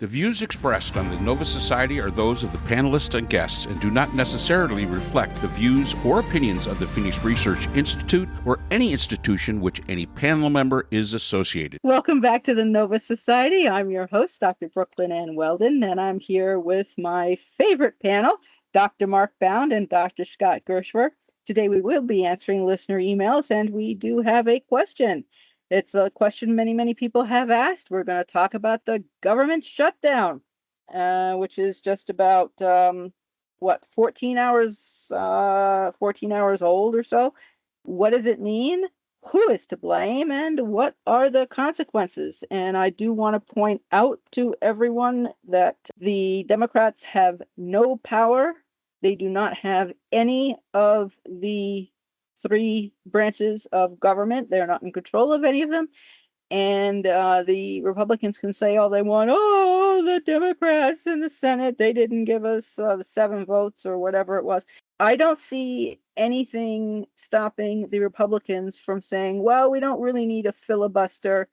The views expressed on the Nova Society are those of the panelists and guests and do not necessarily reflect the views or opinions of the Phoenix Research Institute or any institution which any panel member is associated. Welcome back to the Nova Society. I'm your host, Dr. Brooklyn Ann Weldon, and I'm here with my favorite panel, Dr. Mark Bound and Dr. Scott Gershwer. Today we will be answering listener emails, and we do have a question. It's a question many people have asked. We're going to talk about the government shutdown, which is just about 14 hours old or so. What does it mean? Who is to blame, and what are the consequences? And I do want to point out to everyone that the Democrats have no power. They do not have any of the three branches of government. They're not in control of any of them. And the Republicans can say all they want. Oh, the Democrats in the Senate, they didn't give us the 7 votes or whatever it was. I don't see anything stopping the Republicans from saying, well, we don't really need a filibuster.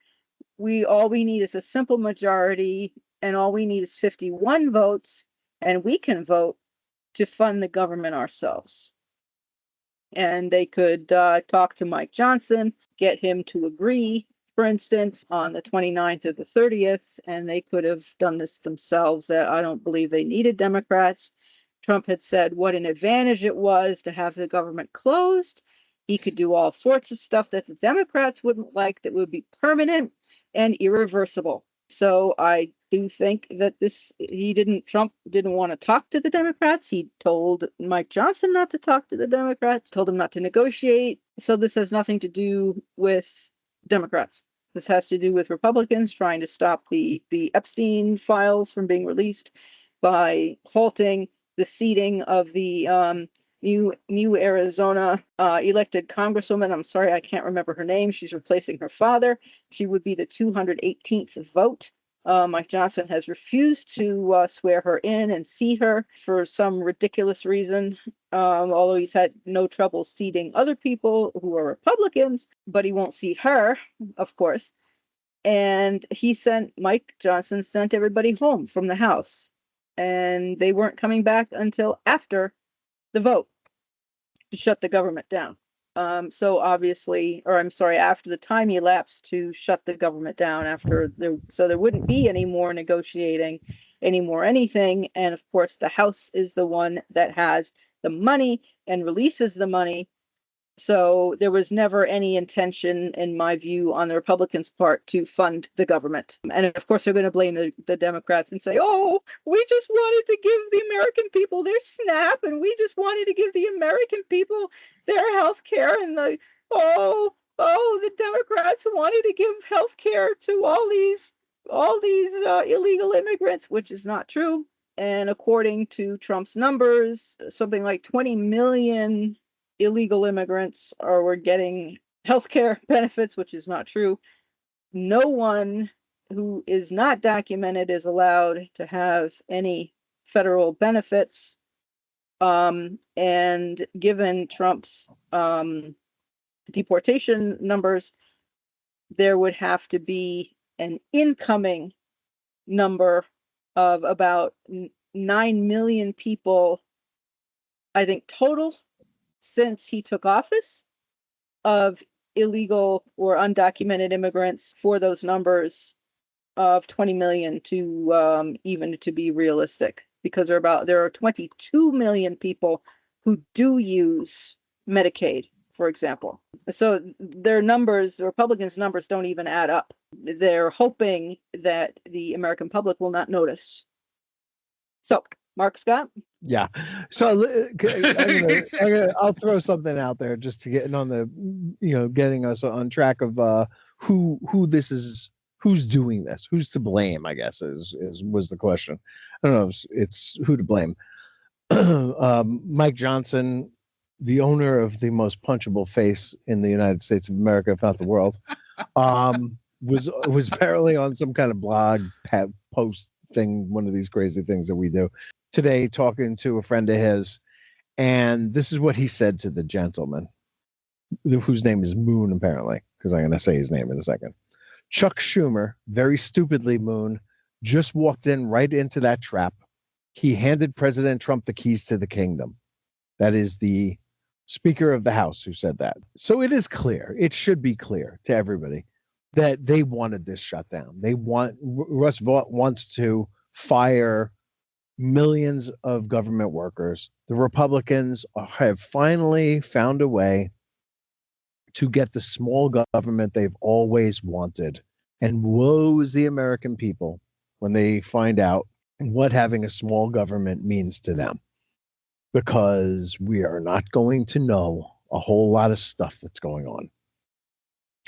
All we need is a simple majority, and all we need is 51 votes, and we can vote to fund the government ourselves. And they could talk to Mike Johnson, get him to agree, for instance, on the 29th or the 30th, and they could have done this themselves. I don't believe they needed Democrats. Trump had said what an advantage it was to have the government closed. He could do all sorts of stuff that the Democrats wouldn't like that would be permanent and irreversible. So I do think that Trump didn't want to talk to the Democrats. He told Mike Johnson not to talk to the Democrats, told him not to negotiate. So this has nothing to do with Democrats. This has to do with Republicans trying to stop the Epstein files from being released by halting the seating of the new Arizona elected congresswoman. I'm sorry, I can't remember her name. She's replacing her father. She would be the 218th vote. Mike Johnson has refused to swear her in and seat her for some ridiculous reason, although he's had no trouble seating other people who are Republicans, but he won't seat her, of course. And Mike Johnson sent everybody home from the House, and they weren't coming back until after the vote to shut the government down. After the time elapsed to shut the government down, so there wouldn't be any more negotiating, any more anything. And of course, the House is the one that has the money and releases the money. So there was never any intention, in my view, on the Republicans' part to fund the government. And of course, they're going to blame the Democrats and say, oh, we just wanted to give the American people their SNAP, and we just wanted to give the American people their health care. And the Democrats wanted to give health care to all these illegal immigrants, which is not true. And according to Trump's numbers, something like 20 million illegal immigrants were getting healthcare benefits, which is not true. No one who is not documented is allowed to have any federal benefits. And given Trump's deportation numbers, there would have to be an incoming number of about 9 million people, I think, total, since he took office, of illegal or undocumented immigrants, for those numbers of 20 million to even to be realistic, because there are 22 million people who do use Medicaid, for example. So their numbers, the Republicans' numbers, don't even add up. They're hoping that the American public will not notice. So, Mark, Scott? Yeah. So I'll throw something out there just to get on the, getting us on track of who this is, who's doing this, who's to blame, I guess was the question. I don't know if it's who to blame. Mike Johnson, the owner of the most punchable face in the United States of America, if not the world, was apparently on some kind of blog post thing, one of these crazy things that we do today, talking to a friend of his, and this is what he said to the gentleman, whose name is Moon, apparently, because I'm going to say his name in a second. Chuck Schumer, very stupidly, Moon, just walked right into that trap. He handed President Trump the keys to the kingdom. That is the Speaker of the House who said that. So it is clear, it should be clear to everybody that they wanted this shutdown. Russ Vought wants to fire millions of government workers. The Republicans have finally found a way to get the small government they've always wanted. And woe is the American people when they find out what having a small government means to them, because we are not going to know a whole lot of stuff that's going on.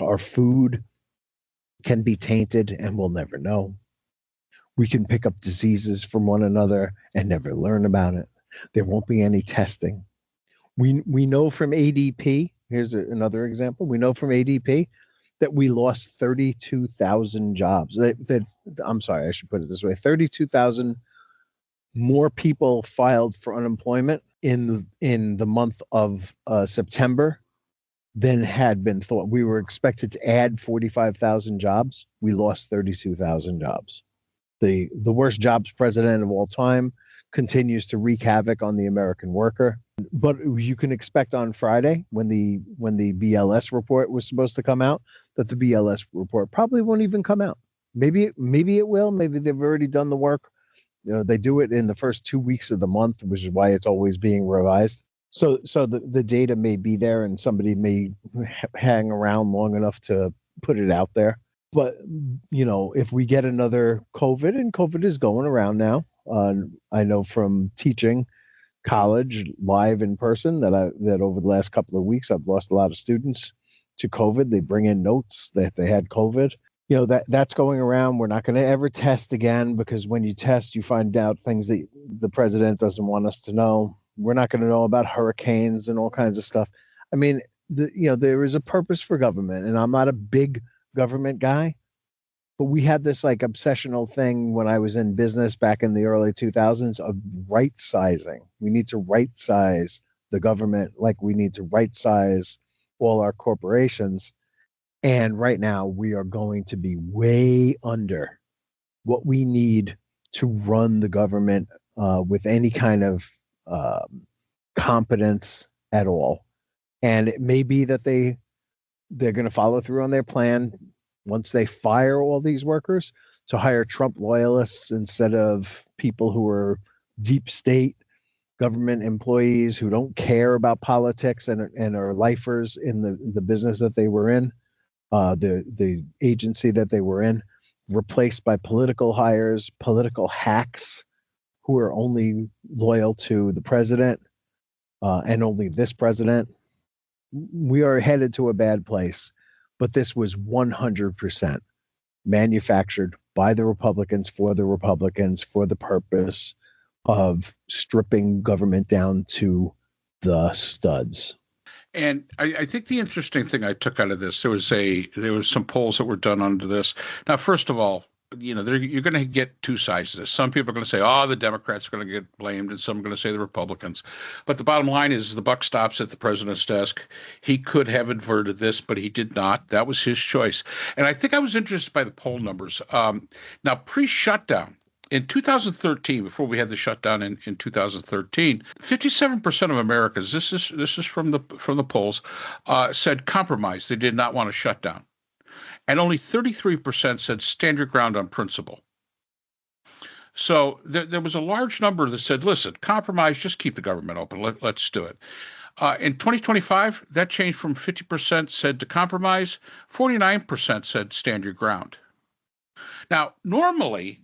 Our food can be tainted and we'll never know. We can pick up diseases from one another and never learn about it. There won't be any testing. We know from ADP, here's another example. We know from ADP that we lost 32,000 jobs. I'm sorry, I should put it this way. 32,000 more people filed for unemployment in the month of September than had been thought. We were expected to add 45,000 jobs. We lost 32,000 jobs. The worst jobs president of all time continues to wreak havoc on the American worker. But you can expect on Friday, when the BLS report was supposed to come out, that the BLS report probably won't even come out. Maybe it will. Maybe they've already done the work. They do it in the first 2 weeks of the month, which is why it's always being revised. So the data may be there, and somebody may hang around long enough to put it out there. But if we get another COVID, and COVID is going around now, I know from teaching college live in person that over the last couple of weeks I've lost a lot of students to COVID. They bring in notes that they had COVID. That's going around. We're not going to ever test again, because when you test, you find out things that the president doesn't want us to know. We're not going to know about hurricanes and all kinds of stuff. I mean, there is a purpose for government, and I'm not a big government guy, but we had this like obsessional thing when I was in business back in the early 2000s of right sizing. We need to right size the government like we need to right size all our corporations. And right now we are going to be way under what we need to run the government with any kind of competence at all. And it may be that they're going to follow through on their plan once they fire all these workers to hire Trump loyalists instead of people who are deep state government employees who don't care about politics and are lifers in the business that they were in, the agency that they were in, replaced by political hires, political hacks who are only loyal to the president and only this president. We are headed to a bad place, but this was 100% manufactured by the Republicans for the purpose of stripping government down to the studs. And I think the interesting thing I took out of this, there was some polls that were done under this. Now, first of all, you're going to get two sides to this. Some people are going to say, oh, the Democrats are going to get blamed, and some are going to say the Republicans. But the bottom line is the buck stops at the president's desk. He could have averted this, but he did not. That was his choice. And I think I was interested by the poll numbers. Now, pre-shutdown, in 2013, before we had the shutdown in 2013, 57% of Americans, this is from the polls, said compromise. They did not want to shut down. And only 33% said stand your ground on principle. So there was a large number that said, listen, compromise, just keep the government open. Let's do it. In 2025, that changed from 50% said to compromise, 49% said stand your ground. Now, normally,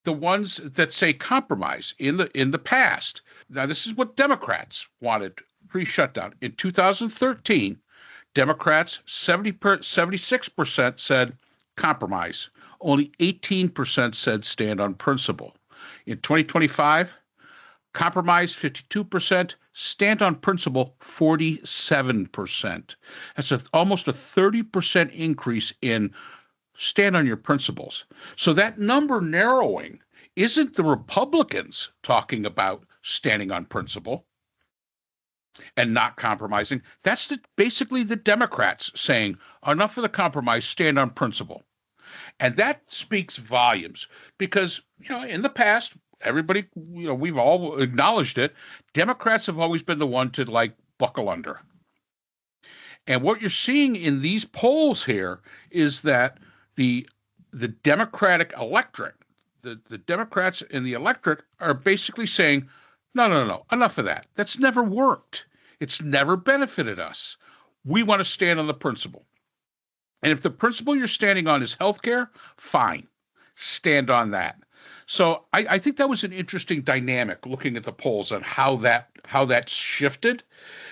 the ones that say compromise in the past, now this is what Democrats wanted pre-shutdown. In 2013, Democrats, 76% said compromise. Only 18% said stand on principle. In 2025, compromise, 52%, stand on principle, 47%. That's almost a 30% increase in stand on your principles. So that number narrowing isn't the Republicans talking about standing on principle and not compromising. That's basically the Democrats saying, enough of the compromise, stand on principle. And that speaks volumes because, in the past, everybody, we've all acknowledged it. Democrats have always been the one to like buckle under. And what you're seeing in these polls here is that the Democratic electorate, the Democrats in the electorate are basically saying, no, enough of that. That's never worked. It's never benefited us. We want to stand on the principle. And if the principle you're standing on is healthcare, fine, stand on that. So I think that was an interesting dynamic looking at the polls and how that shifted.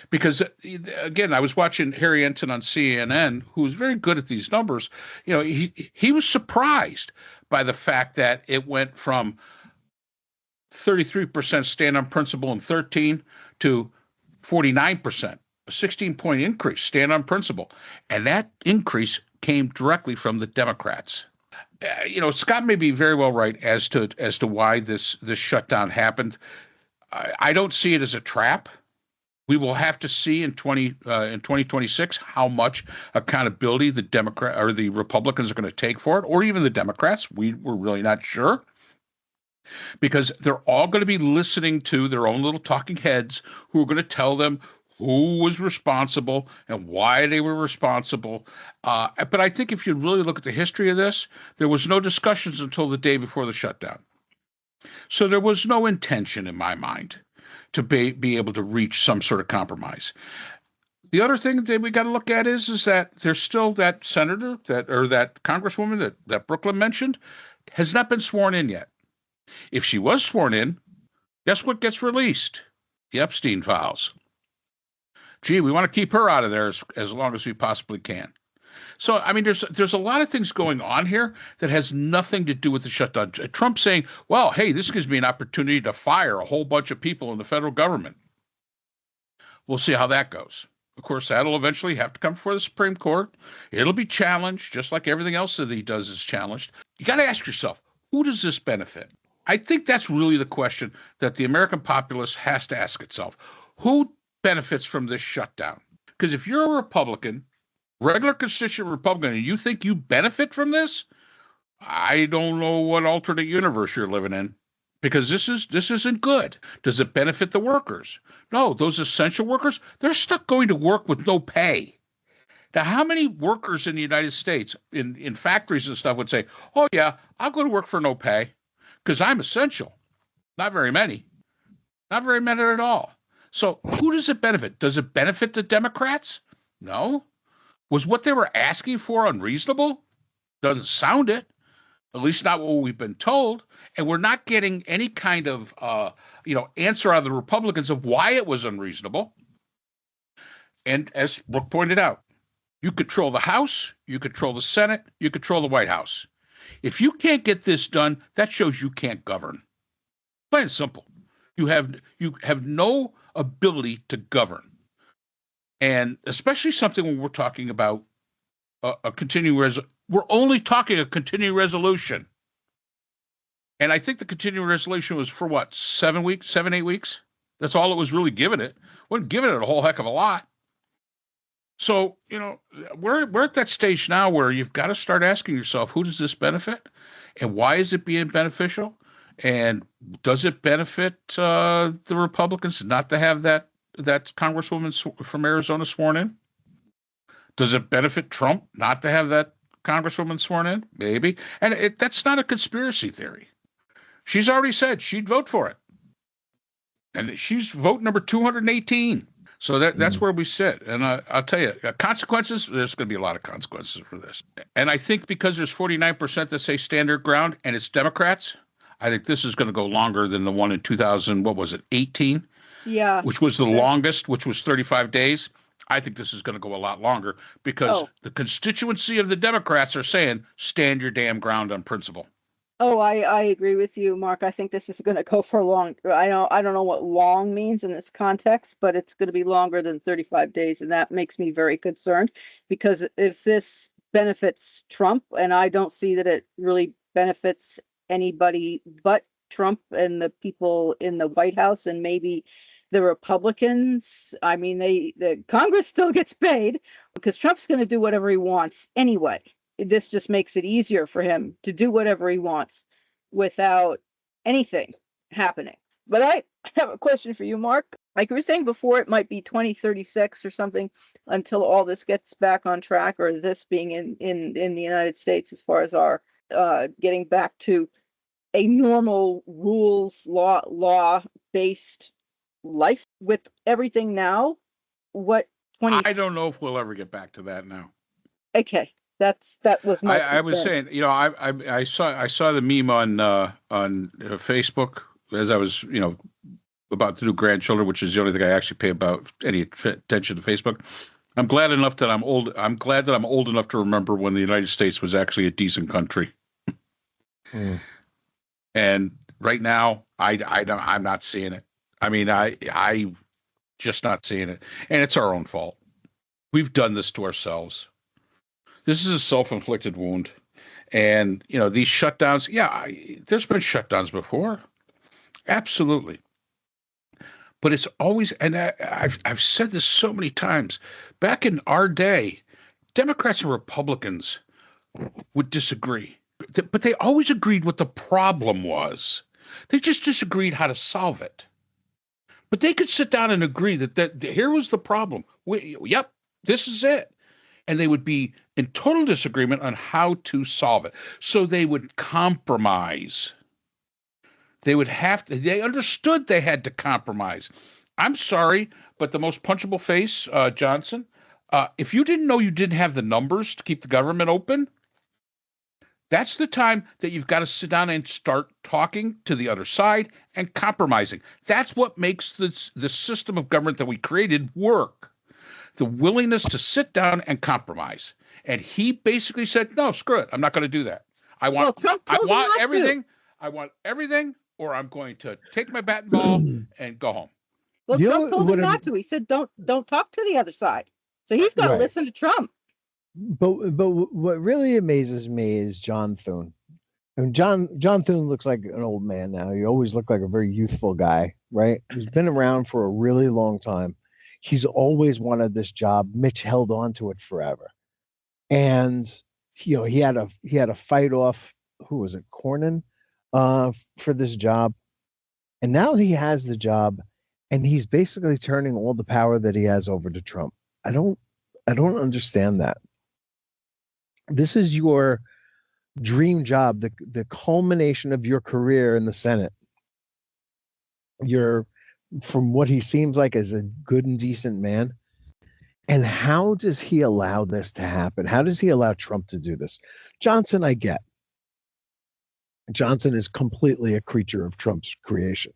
Because, again, I was watching Harry Enton on CNN, who was very good at these numbers. He was surprised by the fact that it went from 33% stand on principle in 13 to 49%, a 16-point increase, stand on principle. And that increase came directly from the Democrats. Scott may be very well right as to why this shutdown happened. I don't see it as a trap. We will have to see in 2026 how much accountability the Democrat or the Republicans are going to take for it, or even the Democrats. We're really not sure, because they're all going to be listening to their own little talking heads who are going to tell them who was responsible and why they were responsible. But I think if you really look at the history of this, there was no discussions until the day before the shutdown. So there was no intention in my mind to be able to reach some sort of compromise. The other thing that we got to look at is that there's still that senator that congresswoman that Brooklyn mentioned has not been sworn in yet. If she was sworn in, guess what gets released? The Epstein files. Gee, we want to keep her out of there as long as we possibly can. So, I mean, there's a lot of things going on here that has nothing to do with the shutdown. Trump saying, well, hey, this gives me an opportunity to fire a whole bunch of people in the federal government. We'll see how that goes. Of course, that'll eventually have to come before the Supreme Court. It'll be challenged, just like everything else that he does is challenged. You got to ask yourself, who does this benefit? I think that's really the question that the American populace has to ask itself. Who benefits from this shutdown? Because if you're a Republican, regular constituent Republican, and you think you benefit from this, I don't know what alternate universe you're living in, because this isn't good. Does it benefit the workers? No, those essential workers, they're stuck going to work with no pay. Now, how many workers in the United States in factories and stuff would say, oh, yeah, I'll go to work for no pay because I'm essential? Not very many. Not very many at all. So who does it benefit? Does it benefit the Democrats? No. Was what they were asking for unreasonable? Doesn't sound it. At least not what we've been told. And we're not getting any kind of answer out of the Republicans of why it was unreasonable. And as Brooke pointed out, you control the House, you control the Senate, you control the White House. If you can't get this done, that shows you can't govern. Plain and simple. You have no ability to govern. And especially something when we're talking about a continuing resolution. We're only talking a continuing resolution. And I think the continuing resolution was for what, 7 weeks, 8 weeks? That's all it was really giving it. Wasn't giving it a whole heck of a lot. So, we're at that stage now where you've got to start asking yourself, who does this benefit? And why is it being beneficial? And does it benefit the Republicans not to have that congresswoman from Arizona sworn in? Does it benefit Trump not to have that congresswoman sworn in? Maybe. And that's not a conspiracy theory. She's already said she'd vote for it. And she's vote number 218. So that's where we sit. And I'll tell you, consequences, there's going to be a lot of consequences for this. And I think because there's 49% that say stand their ground and it's Democrats, I think this is going to go longer than the one in 18? Yeah. Which was the longest, which was 35 days. I think this is going to go a lot longer because the constituency of the Democrats are saying, stand your damn ground on principle. Oh, I agree with you, Mark. I think this is going to go for long. I don't know what long means in this context, but it's going to be longer than 35 days. And that makes me very concerned because if this benefits Trump, and I don't see that it really benefits anybody but Trump and the people in the White House and maybe the Republicans. I mean, the Congress still gets paid because Trump's going to do whatever he wants anyway. this just makes it easier for him to do whatever he wants without anything happening. But I have a question for you, Mark. Like you were saying before, it might be 2036 or something until all this gets back on track, or this being in the United States as far as our getting back to a normal rules law based life with everything now. What 20? I don't know if we'll ever get back to that now. Okay, that was my. I was saying, I saw the meme on Facebook as I was, about to do grandchildren, which is the only thing I actually pay about any attention to Facebook. I'm glad that I'm old enough to remember when the United States was actually a decent country. Mm. And right now, I'm not seeing it. I mean, I just not seeing it, and it's our own fault. We've done this to ourselves. This is a self-inflicted wound, and these shutdowns. Yeah, there's been shutdowns before, absolutely. But it's always, and I've said this so many times. Back in our day, Democrats and Republicans would disagree, but they always agreed what the problem was. They just disagreed how to solve it. But they could sit down and agree that here was the problem. Yep, this is it. And they would be in total disagreement on how to solve it. So they would compromise. They understood they had to compromise. I'm sorry, but the most punchable face, Johnson, if you didn't know you didn't have the numbers to keep the government open, that's the time that you've got to sit down and start talking to the other side and compromising. That's what makes the system of government that we created work. The willingness to sit down and compromise. And he basically said, no, screw it. I'm not going to do that. I want everything. I want everything, or I'm going to take my bat and ball and go home. Well, Trump told him not to. He said, don't talk to the other side. So he's got to listen to Trump. But what really amazes me is John Thune. I mean, John Thune looks like an old man now. He always looked like a very youthful guy, right? He's been around for a really long time. He's always wanted this job. Mitch held on to it forever, and he had a fight off. Who was it, Cornyn, for this job, and now he has the job, and he's basically turning all the power that he has over to Trump. I don't understand that. This is your dream job, the culmination of your career in the Senate. You're, from what he seems like, as a good and decent man. And how does he allow this to happen? How does he allow Trump to do this? Johnson, I get. Johnson is completely a creature of Trump's creation.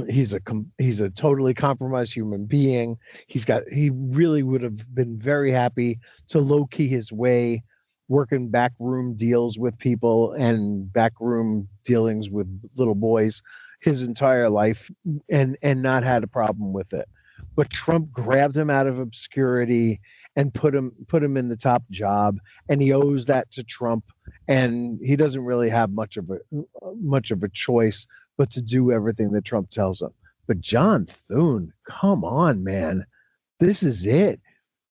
He's a totally compromised human being. He really would have been very happy to low-key his way, working backroom deals with people and backroom dealings with little boys his entire life, and not had a problem with it. But Trump grabbed him out of obscurity and put him in the top job, and he owes that to Trump, and he doesn't really have much of a choice but to do everything that Trump tells him. But John Thune, come on, man. This is it.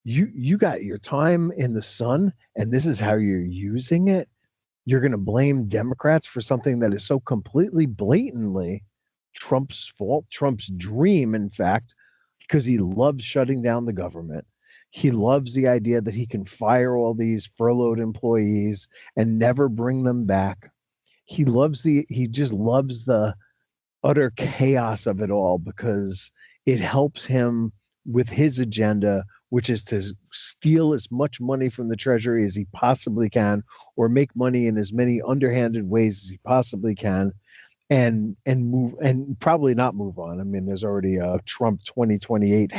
You got your time in the sun, and this is how you're using it. You're going to blame Democrats for something that is so completely blatantly Trump's fault, Trump's dream, in fact, because he loves shutting down the government. He loves the idea that he can fire all these furloughed employees and never bring them back. He just loves the utter chaos of it all, because it helps him with his agenda, which is to steal as much money from the Treasury as he possibly can, or make money in as many underhanded ways as he possibly can, and move, and probably not move on. I mean, there's already a Trump 2028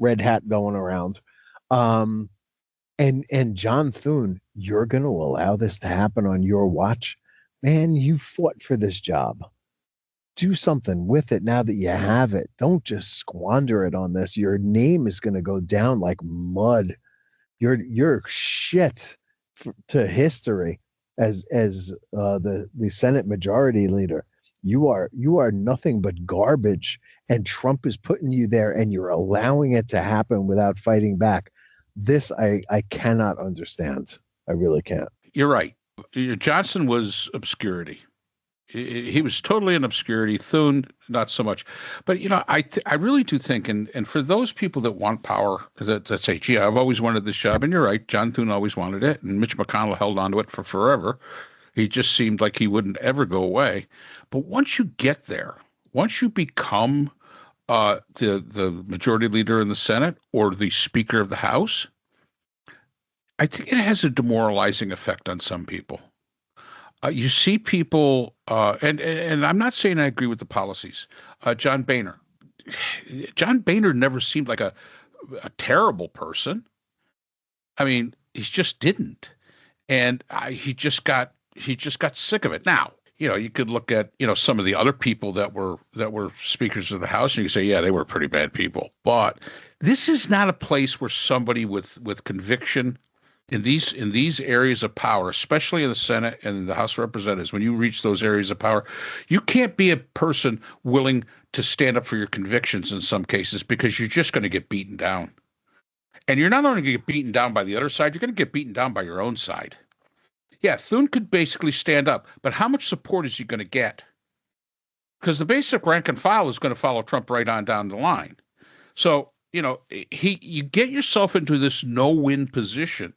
red hat going around. And John Thune, you're going to allow this to happen on your watch? Man, you fought for this job. Do something with it now that you have it. Don't just squander it on this. Your name is going to go down like mud. You're shit to history as the Senate Majority Leader. You are nothing but garbage, and Trump is putting you there, and you're allowing it to happen without fighting back. This I cannot understand. I really can't. You're right. Johnson was obscurity. He was totally in obscurity. Thune, not so much. But, I really do think, and for those people that want power, that say, gee, I've always wanted this job, and you're right, John Thune always wanted it, and Mitch McConnell held on to it for forever. He just seemed like he wouldn't ever go away. But once you get there, once you become the majority leader in the Senate or the Speaker of the House, I think it has a demoralizing effect on some people. You see people, and I'm not saying I agree with the policies. John Boehner. John Boehner never seemed like a terrible person. I mean, he just didn't, and he just got sick of it. Now, you could look at some of the other people that were speakers of the House, and you could say, yeah, they were pretty bad people. But this is not a place where somebody with conviction in these areas of power, especially in the Senate and in the House of Representatives, when you reach those areas of power, you can't be a person willing to stand up for your convictions in some cases, because you're just going to get beaten down. And you're not only going to get beaten down by the other side, you're going to get beaten down by your own side. Yeah, Thune could basically stand up, but how much support is he going to get? Because the basic rank and file is going to follow Trump right on down the line. So, you get yourself into this no-win position.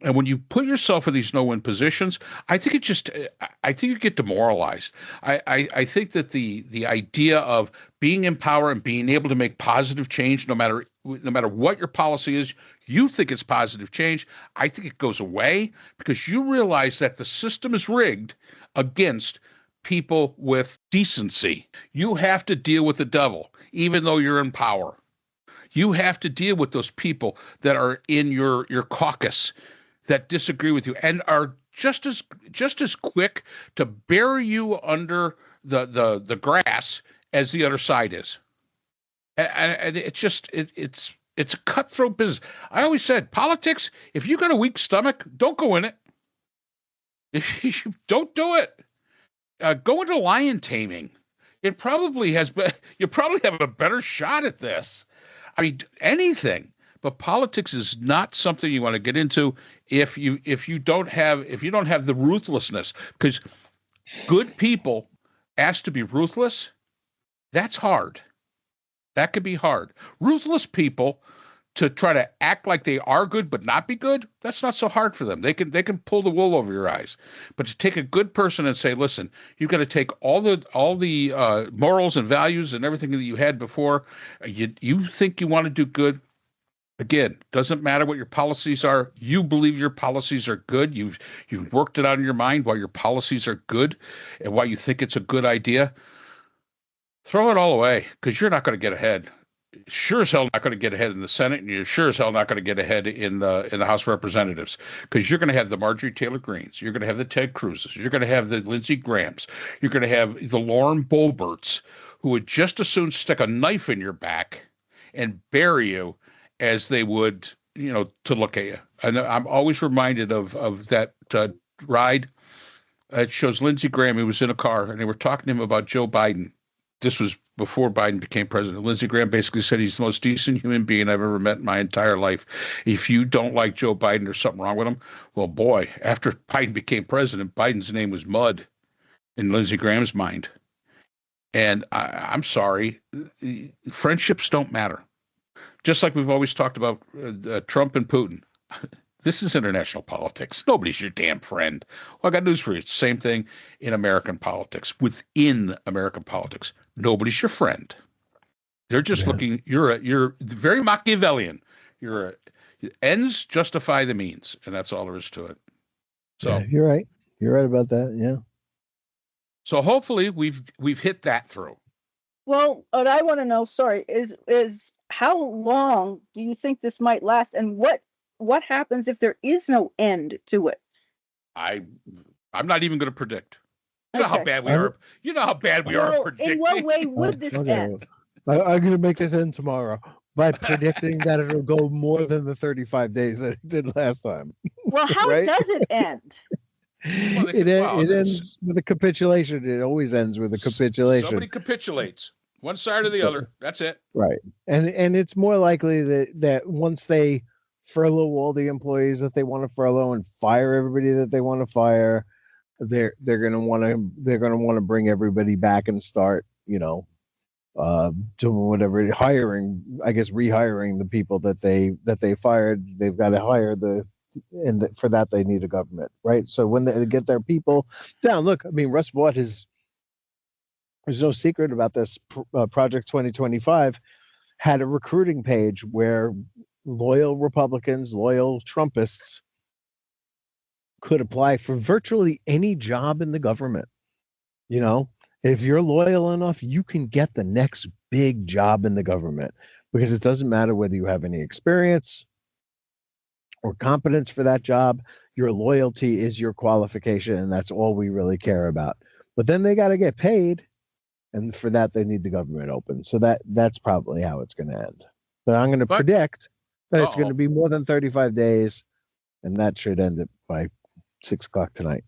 And when you put yourself in these no-win positions, I think you get demoralized. I think that the idea of being in power and being able to make positive change, no matter what your policy is, you think it's positive change. I think it goes away because you realize that the system is rigged against people with decency. You have to deal with the devil, even though you're in power. You have to deal with those people that are in your caucus that disagree with you and are just as quick to bury you under the grass as the other side is. And it's a cutthroat business. I always said, politics, if you got a weak stomach, don't go in it. If you don't do it. Go into lion taming. It probably you probably have a better shot at this. I mean, anything. But politics is not something you want to get into if you don't have the ruthlessness, because good people asked to be ruthless, that's hard. That could be hard. Ruthless people to try to act like they are good but not be good, that's not so hard for them. They can pull the wool over your eyes. But to take a good person and say, listen, you've got to take all the morals and values and everything that you had before. You think you want to do good. Again, doesn't matter what your policies are. You believe your policies are good. You've worked it out in your mind why your policies are good and why you think it's a good idea. Throw it all away, because you're not going to get ahead. Sure as hell not going to get ahead in the Senate, and you're sure as hell not going to get ahead in the House of Representatives, because you're going to have the Marjorie Taylor Greens, you're going to have the Ted Cruzes, you're going to have the Lindsey Grahams, you're going to have the Lauren Boeberts, who would just as soon stick a knife in your back and bury you as they would, to look at you. And I'm always reminded of that ride. It shows Lindsey Graham. He was in a car, and they were talking to him about Joe Biden. This was before Biden became president. Lindsey Graham basically said he's the most decent human being I've ever met in my entire life. If you don't like Joe Biden, there's something wrong with him. Well, boy, after Biden became president, Biden's name was mud in Lindsey Graham's mind. And I'm sorry, friendships don't matter. Just like we've always talked about Trump and Putin. This is international politics. Nobody's your damn friend. Well, I got news for you. It's the same thing in American politics. Within American politics, nobody's your friend. They're just looking. You're very Machiavellian. Ends justify the means, and that's all there is to it. So yeah, you're right. You're right about that. Yeah. So hopefully we've hit that through. Well, what I want to know, is how long do you think this might last, and what happens if there is no end to it? I'm not even going to predict. You know how bad we are. You know how bad we are at predicting. In what way would this end? I'm going to make this end tomorrow by predicting that it'll go more than the 35 days that it did last time. Well, how does it end? Well, it ends with a capitulation. It always ends with a capitulation. Somebody capitulates. One side or the other. That's it. Right. And it's more likely that once they furlough all the employees that they want to furlough and fire everybody that they want to fire. They're going to want to bring everybody back and start, doing whatever, rehiring the people that they fired. They've got to hire for that they need a government, right? So when they get their people down, look, I mean, Russ bought there's no secret about this. Project 2025 had a recruiting page where loyal Republicans, loyal Trumpists could apply for virtually any job in the government. If you're loyal enough, you can get the next big job in the government, because it doesn't matter whether you have any experience or competence for that job. Your loyalty is your qualification, and that's all we really care about. But then they got to get paid, and for that they need the government open. So that's probably how it's going to end. But I'm going to predict that it's going to be more than 35 days, and that should end it by 6:00 tonight.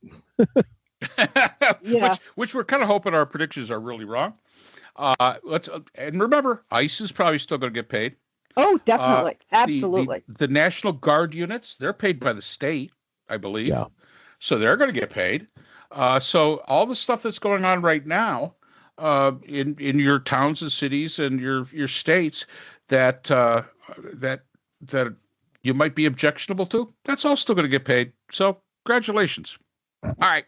Yeah. Which we're kind of hoping our predictions are really wrong. And remember, ICE is probably still going to get paid. Oh, definitely. Absolutely. The National Guard units, they're paid by the state, I believe. Yeah. So they're going to get paid. So all the stuff that's going on right now in your towns and cities and your states that you might be objectionable to, that's all still going to get paid. So congratulations. All right.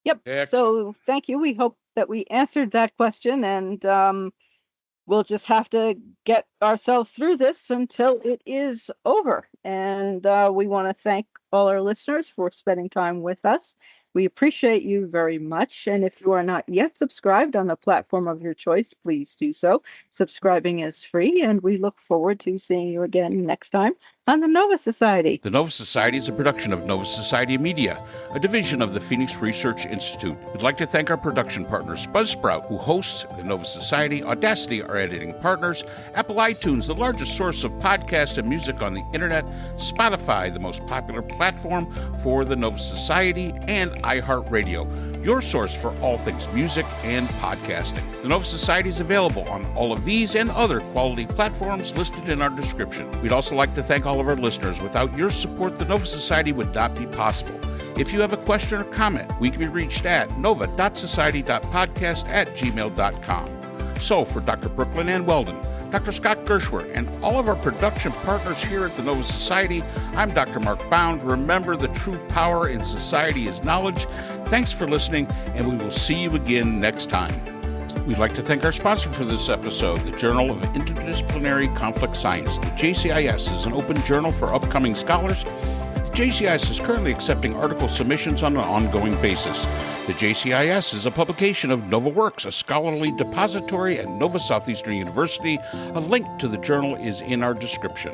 Yep. Excellent. So thank you. We hope that we answered that question, and we'll just have to get ourselves through this until it is over. And we want to thank all our listeners for spending time with us. We appreciate you very much. And if you are not yet subscribed on the platform of your choice, please do so. Subscribing is free, and we look forward to seeing you again next time on the Nova Society. The Nova Society is a production of Nova Society Media, a division of the Phoenix Research Institute. We'd like to thank our production partners, Buzzsprout, who hosts the Nova Society, Audacity, our editing partners, Apple iTunes, the largest source of podcasts and music on the internet, Spotify, the most popular platform for the Nova Society, and iHeartRadio, your source for all things music and podcasting. The Nova Society is available on all of these and other quality platforms listed in our description. We'd also like to thank all of our listeners. Without your support, the Nova Society would not be possible. If you have a question or comment, we can be reached at nova.society.podcast@gmail.com. So for Dr. Brooklyn Ann Weldon, Dr. Scott Gershwer, and all of our production partners here at the Nova Society, I'm Dr. Mark Bound. Remember, the true power in society is knowledge. Thanks for listening, and we will see you again next time. We'd like to thank our sponsor for this episode, the Journal of Interdisciplinary Conflict Science. The JCIS is an open journal for upcoming scholars. The JCIS is currently accepting article submissions on an ongoing basis. The JCIS is a publication of NovaWorks, a scholarly depository at Nova Southeastern University. A link to the journal is in our description.